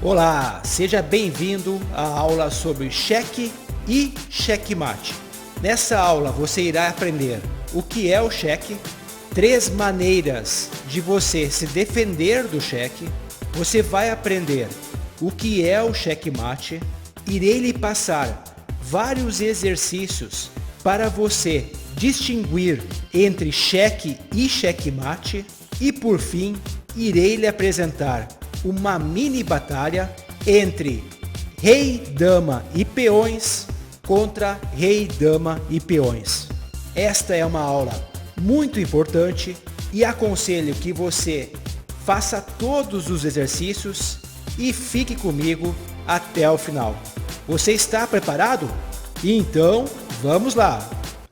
Olá, seja bem-vindo à aula sobre cheque e checkmate. Nessa aula você irá aprender o que é o cheque, 3 maneiras de você se defender do cheque, você vai aprender o que é o checkmate, irei lhe passar vários exercícios para você distinguir entre cheque e checkmate e por fim irei lhe apresentar uma mini batalha entre rei, dama e peões contra rei, dama e peões. Esta é uma aula muito importante e aconselho que você faça todos os exercícios e fique comigo até o final. Você está preparado? Então, vamos lá!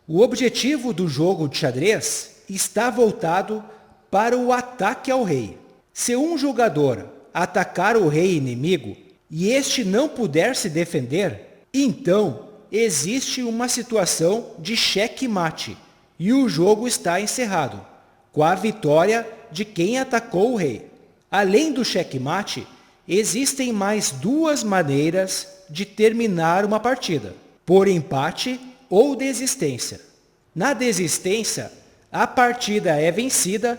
O objetivo do jogo de xadrez está voltado para o ataque ao rei. Se um jogador atacar o rei inimigo e este não puder se defender, então existe uma situação de checkmate e o jogo está encerrado, com a vitória de quem atacou o rei. Além do checkmate, existem mais 2 maneiras de terminar uma partida, por empate ou desistência. Na desistência, a partida é vencida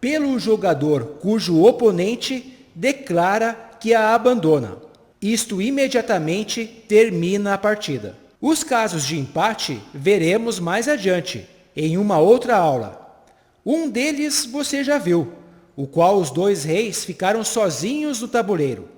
pelo jogador cujo oponente declara que a abandona. Isto imediatamente termina a partida. Os casos de empate veremos mais adiante, em uma outra aula. Um deles você já viu, o qual os 2 reis ficaram sozinhos no tabuleiro.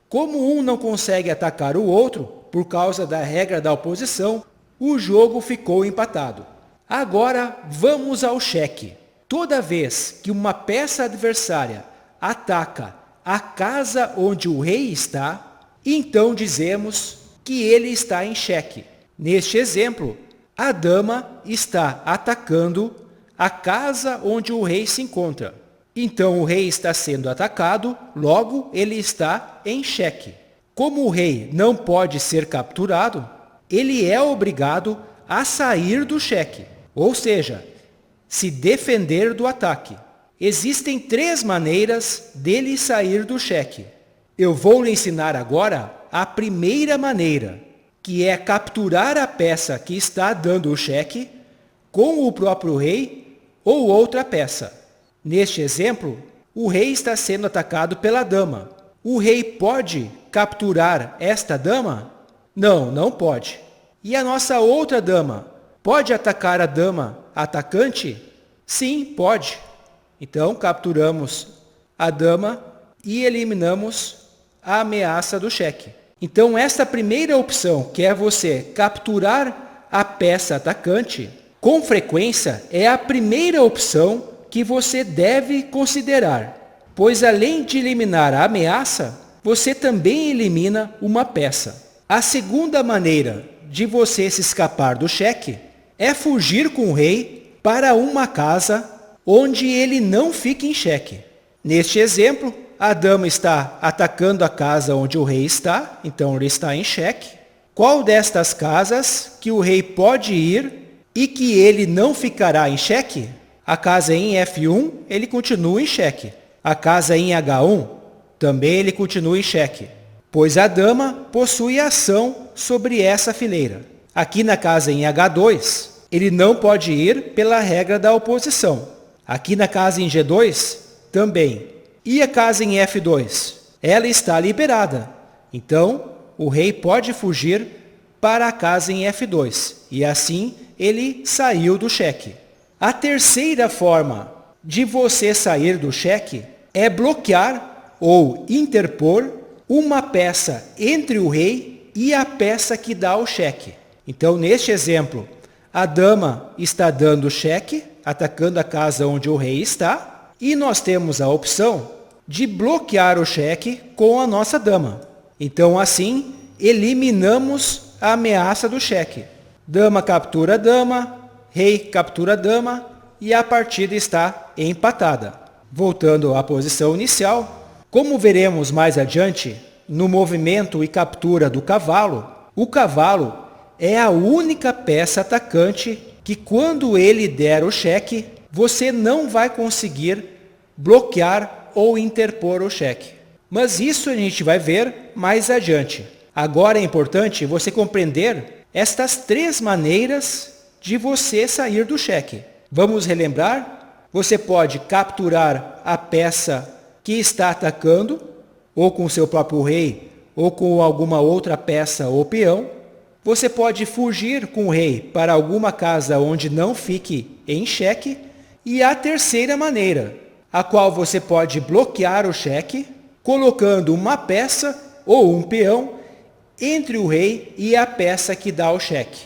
Como um não consegue atacar o outro, por causa da regra da oposição, o jogo ficou empatado. Agora vamos ao cheque. Toda vez que uma peça adversária ataca a casa onde o rei está, então dizemos que ele está em cheque. Neste exemplo, a dama está atacando a casa onde o rei se encontra. Então o rei está sendo atacado, logo ele está em cheque. Como o rei não pode ser capturado, ele é obrigado a sair do cheque, ou seja, se defender do ataque. Existem 3 maneiras dele sair do cheque. Eu vou lhe ensinar agora a primeira maneira, que é capturar a peça que está dando o cheque com o próprio rei ou outra peça. Neste exemplo, o rei está sendo atacado pela dama. O rei pode capturar esta dama? Não, não pode. E a nossa outra dama pode atacar a dama atacante? Sim, pode. Então, capturamos a dama e eliminamos a ameaça do cheque. Então, esta primeira opção, que é você capturar a peça atacante, com frequência é a primeira opção que você deve considerar, pois além de eliminar a ameaça, você também elimina uma peça. A segunda maneira de você se escapar do cheque é fugir com o rei para uma casa onde ele não fique em cheque. Neste exemplo, a dama está atacando a casa onde o rei está, então ele está em cheque. Qual destas casas que o rei pode ir e que ele não ficará em cheque? A casa em F1, ele continua em cheque. A casa em H1, também ele continua em cheque, pois a dama possui ação sobre essa fileira. Aqui na casa em H2, ele não pode ir pela regra da oposição. Aqui na casa em G2, também. E a casa em F2? Ela está liberada. Então, o rei pode fugir para a casa em F2. E assim, ele saiu do cheque. A terceira forma de você sair do cheque é bloquear ou interpor uma peça entre o rei e a peça que dá o cheque. Então, neste exemplo, a dama está dando cheque, atacando a casa onde o rei está, e nós temos a opção de bloquear o cheque com a nossa dama. Então, assim, eliminamos a ameaça do cheque. Dama captura dama, rei captura dama, e a partida está empatada. Voltando à posição inicial, como veremos mais adiante, no movimento e captura do cavalo, o cavalo é a única peça atacante que quando ele der o cheque, você não vai conseguir bloquear ou interpor o cheque. Mas isso a gente vai ver mais adiante. Agora é importante você compreender estas 3 maneiras de você sair do cheque. Vamos relembrar? Você pode capturar a peça que está atacando, ou com o seu próprio rei, ou com alguma outra peça ou peão. Você pode fugir com o rei para alguma casa onde não fique em cheque. E a terceira maneira, a qual você pode bloquear o cheque, colocando uma peça ou um peão entre o rei e a peça que dá o cheque.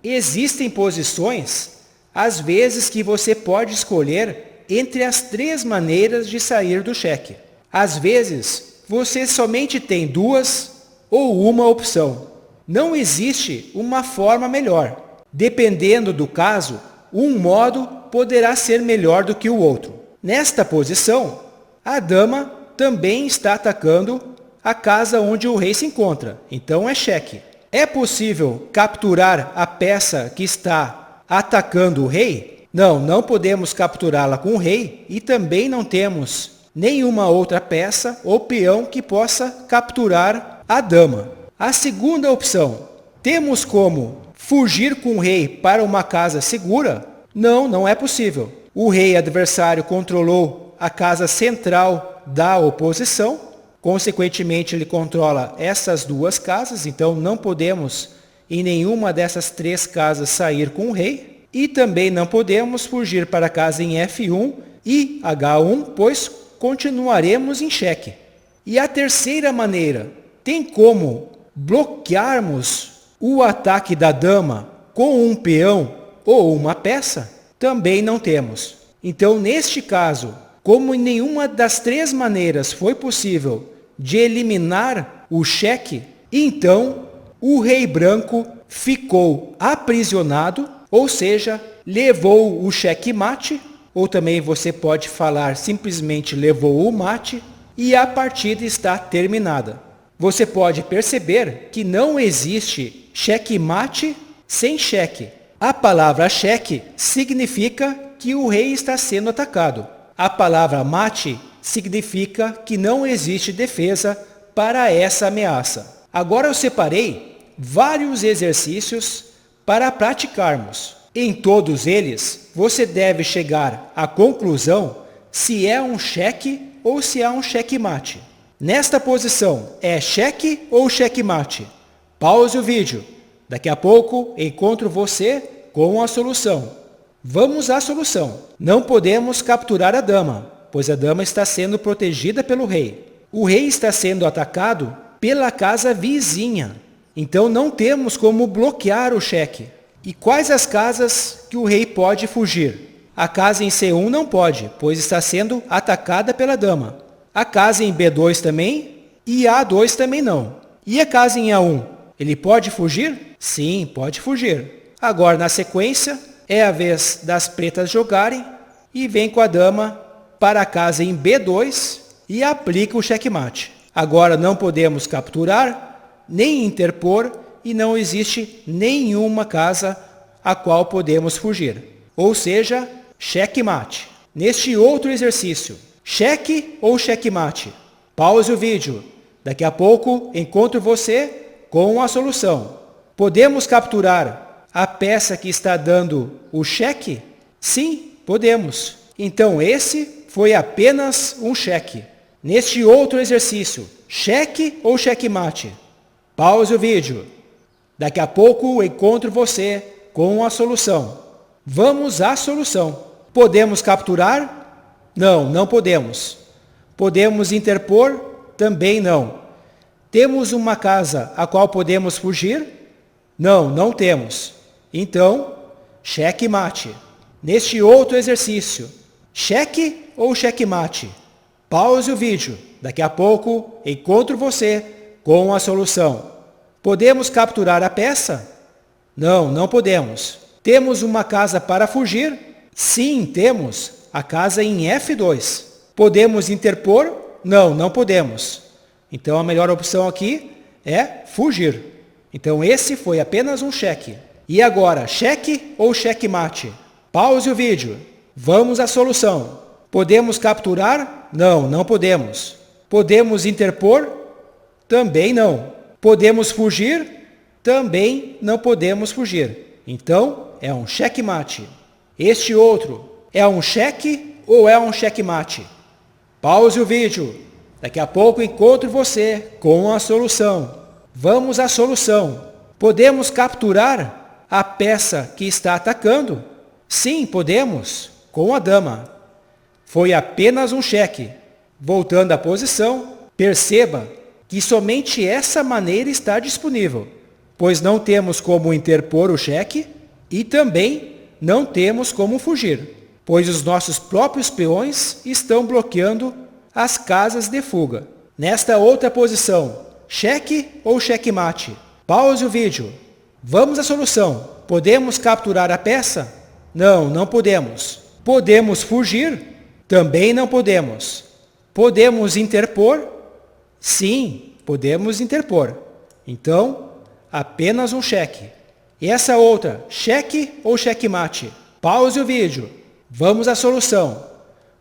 Existem posições, às vezes, que você pode escolher entre as 3 maneiras de sair do cheque. Às vezes, você somente tem 2 ou uma opção. Não existe uma forma melhor. Dependendo do caso, um modo poderá ser melhor do que o outro. Nesta posição, a dama também está atacando a casa onde o rei se encontra, então é cheque. É possível capturar a peça que está atacando o rei? Não, não podemos capturá-la com o rei e também não temos nenhuma outra peça ou peão que possa capturar a dama. A segunda opção, temos como fugir com o rei para uma casa segura? Não, não é possível. O rei adversário controlou a casa central da oposição, consequentemente ele controla essas 2 casas, então não podemos em nenhuma dessas 3 casas sair com o rei, e também não podemos fugir para a casa em F1 e H1, pois continuaremos em cheque. E a terceira maneira, tem como bloquearmos o ataque da dama com um peão ou uma peça? Também não temos. Então, neste caso, como em nenhuma das 3 maneiras foi possível de eliminar o cheque, então o rei branco ficou aprisionado, ou seja, levou o cheque-mate, ou também você pode falar simplesmente levou o mate, e a partida está terminada. Você pode perceber que não existe cheque-mate sem cheque. A palavra cheque significa que o rei está sendo atacado. A palavra mate significa que não existe defesa para essa ameaça. Agora eu separei vários exercícios para praticarmos. Em todos eles, você deve chegar à conclusão se é um cheque ou se é um cheque-mate. Nesta posição, é cheque ou cheque-mate? Pause o vídeo. Daqui a pouco encontro você com a solução. Vamos à solução. Não podemos capturar a dama, pois a dama está sendo protegida pelo rei. O rei está sendo atacado pela casa vizinha. Então não temos como bloquear o cheque. E quais as casas que o rei pode fugir? A casa em C1 não pode, pois está sendo atacada pela dama. A casa em B2 também e A2 também não. E a casa em A1? Ele pode fugir? Sim, pode fugir. Agora, na sequência, é a vez das pretas jogarem e vem com a dama para a casa em B2 e aplica o checkmate. Agora não podemos capturar, nem interpor e não existe nenhuma casa a qual podemos fugir. Ou seja, checkmate. Neste outro exercício, cheque ou checkmate? Pause o vídeo. Daqui a pouco encontro você com a solução. Podemos capturar a peça que está dando o cheque? Sim, podemos. Então esse foi apenas um cheque. Neste outro exercício, cheque ou checkmate? Pause o vídeo. Daqui a pouco encontro você com a solução. Vamos à solução. Podemos capturar? Não, não podemos. Podemos interpor? Também não. Temos uma casa a qual podemos fugir? Não, não temos. Então, checkmate. Neste outro exercício, cheque ou checkmate? Pause o vídeo. Daqui a pouco encontro você com a solução. Podemos capturar a peça? Não, não podemos. Temos uma casa para fugir? Sim, temos. A casa em F2. Podemos interpor? Não, não podemos. Então a melhor opção aqui é fugir. Então esse foi apenas um cheque. E agora, cheque ou checkmate? Pause o vídeo. Vamos à solução. Podemos capturar? Não, não podemos. Podemos interpor? Também não. Podemos fugir? Também não podemos fugir. Então, é um xeque-mate. Este outro é um cheque ou é um xeque-mate? Pause o vídeo. Daqui a pouco encontro você com a solução. Vamos à solução. Podemos capturar a peça que está atacando? Sim, podemos, com a dama. Foi apenas um cheque. Voltando à posição, perceba que somente essa maneira está disponível, pois não temos como interpor o cheque e também não temos como fugir, pois os nossos próprios peões estão bloqueando as casas de fuga. Nesta outra posição, cheque ou xeque-mate? Pause o vídeo. Vamos à solução. Podemos capturar a peça? Não, não podemos. Podemos fugir? Também não podemos. Podemos interpor? Sim, podemos interpor. Então, apenas um cheque. E essa outra, cheque ou xeque-mate? Pause o vídeo. Vamos à solução.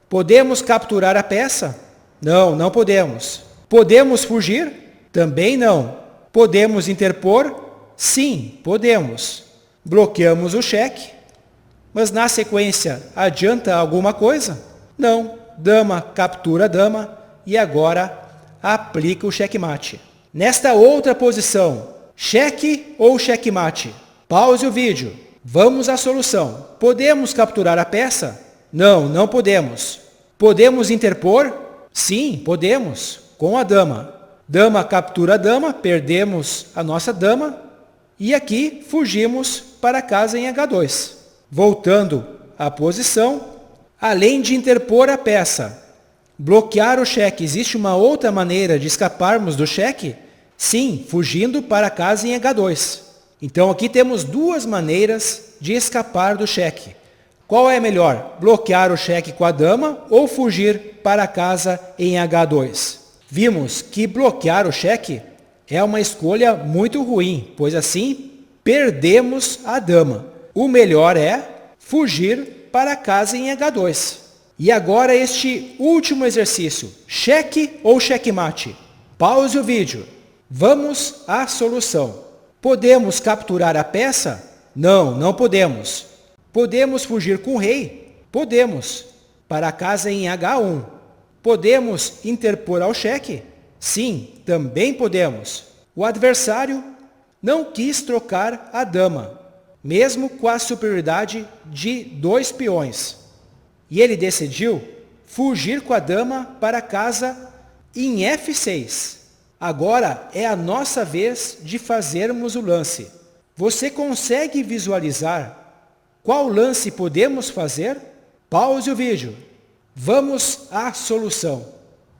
Podemos capturar a peça? Não, não podemos. Podemos fugir? Também não. Podemos interpor? Sim, podemos. Bloqueamos o cheque, mas na sequência adianta alguma coisa? Não. Dama captura dama e agora aplica o xeque-mate. Nesta outra posição, cheque ou xeque-mate? Pause o vídeo. Vamos à solução. Podemos capturar a peça? Não, não podemos. Podemos interpor? Sim, podemos, com a dama. Dama captura a dama, perdemos a nossa dama e aqui fugimos para casa em H2. Voltando à posição, além de interpor a peça, bloquear o cheque, existe uma outra maneira de escaparmos do cheque? Sim, fugindo para casa em H2. Então aqui temos duas maneiras de escapar do cheque. Qual é melhor? Bloquear o cheque com a dama ou fugir para casa em H2? Vimos que bloquear o cheque é uma escolha muito ruim, pois assim perdemos a dama. O melhor é fugir para casa em H2. E agora este último exercício, cheque ou xeque-mate? Pause o vídeo. Vamos à solução. Podemos capturar a peça? Não, não podemos. Podemos fugir com o rei? Podemos. Para casa em H1. Podemos interpor ao cheque? Sim, também podemos. O adversário não quis trocar a dama, mesmo com a superioridade de 2 peões. E ele decidiu fugir com a dama para casa em F6. Agora é a nossa vez de fazermos o lance. Você consegue visualizar qual lance podemos fazer? Pause o vídeo. Vamos à solução.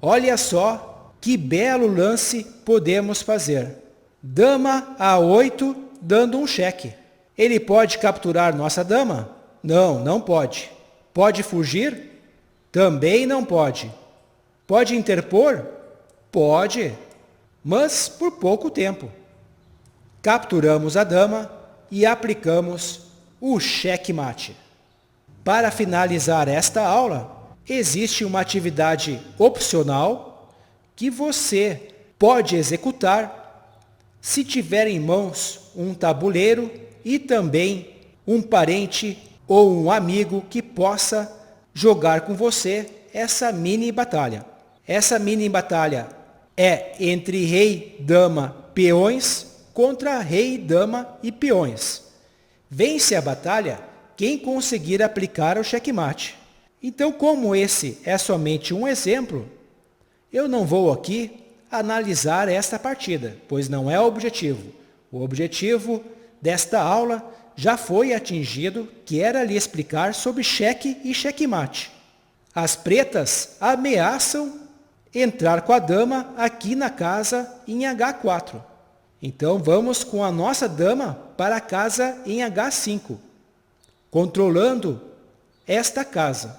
Olha só que belo lance podemos fazer. Dama A8 dando um cheque. Ele pode capturar nossa dama? Não, não pode. Pode fugir? Também não pode. Pode interpor? Pode, mas por pouco tempo. Capturamos a dama e aplicamos o xeque-mate. Para finalizar esta aula, existe uma atividade opcional que você pode executar se tiver em mãos um tabuleiro e também um parente ou um amigo que possa jogar com você essa mini batalha. Essa mini batalha é entre rei, dama, peões contra rei, dama e peões. Vence a batalha quem conseguir aplicar o xeque-mate. Então, como esse é somente um exemplo, eu não vou aqui analisar esta partida, pois não é o objetivo. O objetivo desta aula já foi atingido, que era lhe explicar sobre cheque e xeque-mate. As pretas ameaçam entrar com a dama aqui na casa em H4. Então vamos com a nossa dama para a casa em H5, controlando esta casa.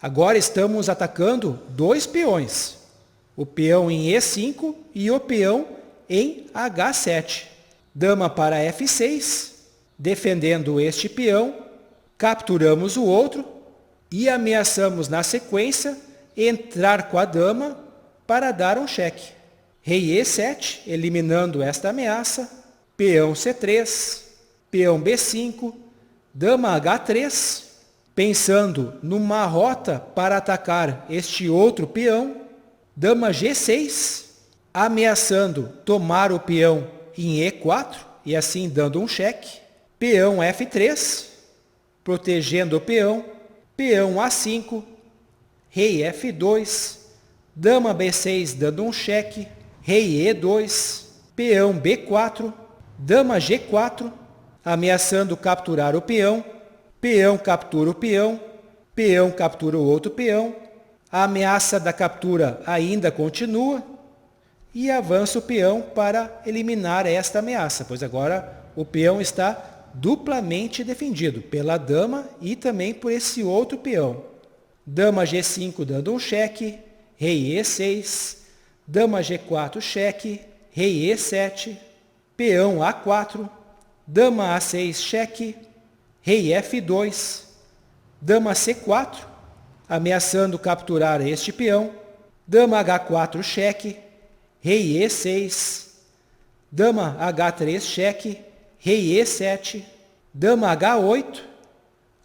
Agora estamos atacando 2 peões, o peão em E5 e o peão em H7. Dama para F6, defendendo este peão, capturamos o outro e ameaçamos na sequência entrar com a dama para dar um cheque. Rei E7, eliminando esta ameaça. Peão C3, peão B5, dama H3, pensando numa rota para atacar este outro peão. Dama G6, ameaçando tomar o peão em E4 e assim dando um cheque. Peão F3, protegendo o peão. Peão A5, rei F2, dama B6 dando um cheque. Rei E2, peão B4, dama G4, ameaçando capturar o peão. Peão captura o peão. Peão captura o outro peão. A ameaça da captura ainda continua. E avança o peão para eliminar esta ameaça, pois agora o peão está duplamente defendido pela dama e também por esse outro peão. Dama G5 dando um cheque. Rei E6. Dama G4 cheque. Rei E7. Peão A4. Dama A6 cheque. Rei F2. Dama C4, ameaçando capturar este peão. Dama H4 cheque. Rei E6. Dama H3 cheque. Rei E7. Dama H8,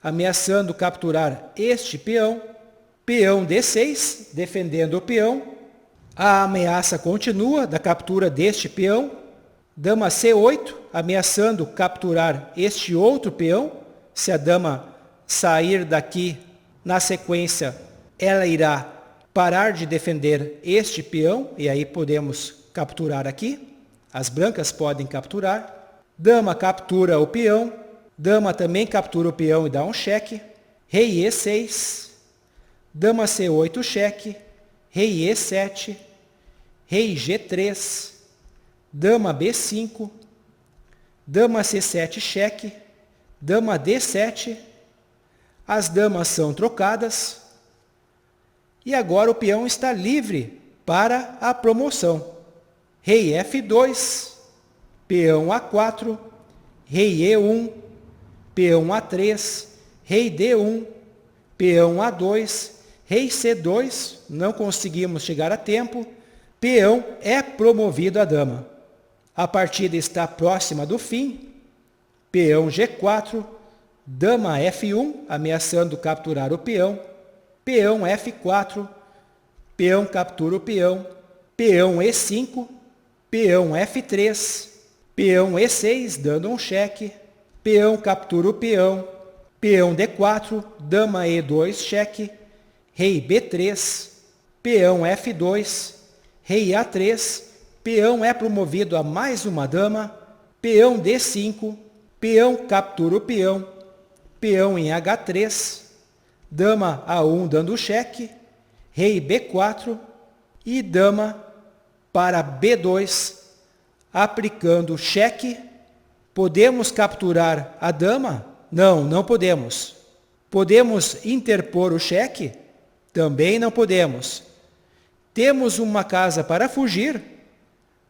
ameaçando capturar este peão. Peão D6, defendendo o peão. A ameaça continua da captura deste peão. Dama C8, ameaçando capturar este outro peão. Se a dama sair daqui na sequência, ela irá parar de defender este peão e aí podemos capturar aqui. As brancas podem capturar. Dama captura o peão. Dama também captura o peão e dá um cheque. Rei E6. Dama C8 cheque. Rei E7. Rei G3. Dama B5. Dama C7 cheque. Dama D7. As damas são trocadas. E agora o peão está livre para a promoção. Rei F2. Peão A4. Rei E1. Peão A3. Rei D1. Peão A2. Rei C2. Não conseguimos chegar a tempo. Peão é promovido a dama. A partida está próxima do fim. Peão G4. Dama F1, ameaçando capturar o peão. Peão F4. Peão captura o peão. Peão E5. Peão F3. Peão E6, dando um cheque. Peão captura o peão. Peão D4. Dama E2, cheque. Rei B3. Peão F2. Rei A3. Peão é promovido a mais uma dama. Peão D5. Peão captura o peão. Peão em H3. Dama A1 dando cheque. Rei B4. E dama para B2, aplicando cheque. Podemos capturar a dama? Não, não podemos. Podemos interpor o cheque? Também não podemos. Temos uma casa para fugir?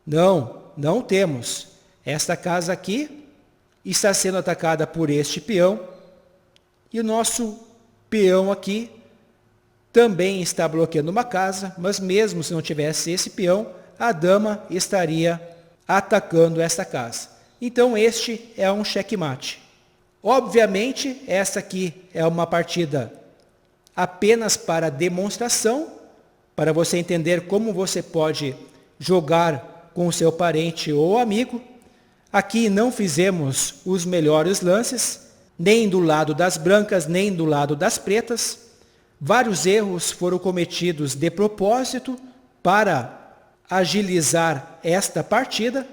Não, não temos. Esta casa aqui está sendo atacada por este peão. E o nosso peão aqui também está bloqueando uma casa, mas mesmo se não tivesse esse peão, a dama estaria atacando esta casa. Então este é um checkmate. Obviamente, essa aqui é uma partida apenas para demonstração, para você entender como você pode jogar com o seu parente ou amigo. Aqui não fizemos os melhores lances, nem do lado das brancas, nem do lado das pretas. Vários erros foram cometidos de propósito para agilizar esta partida,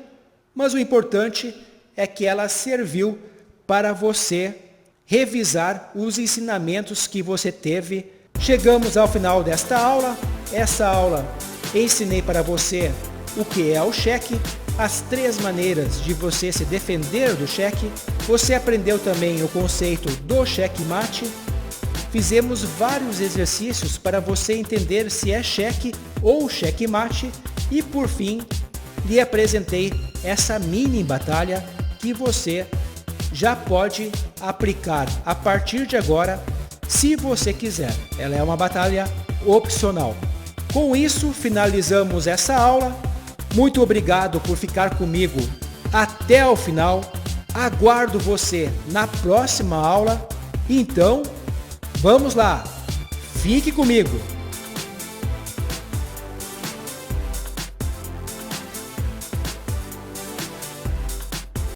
mas o importante é que ela serviu para você revisar os ensinamentos que você teve. Chegamos ao final desta aula. Essa aula ensinei para você o que é o cheque, as 3 maneiras de você se defender do cheque. Você aprendeu também o conceito do checkmate. Fizemos vários exercícios para você entender se é cheque ou checkmate. E por fim, lhe apresentei essa mini batalha que você já pode aplicar a partir de agora, se você quiser. Ela é uma batalha opcional. Com isso, finalizamos essa aula. Muito obrigado por ficar comigo até o final. Aguardo você na próxima aula. Então, vamos lá. Fique comigo.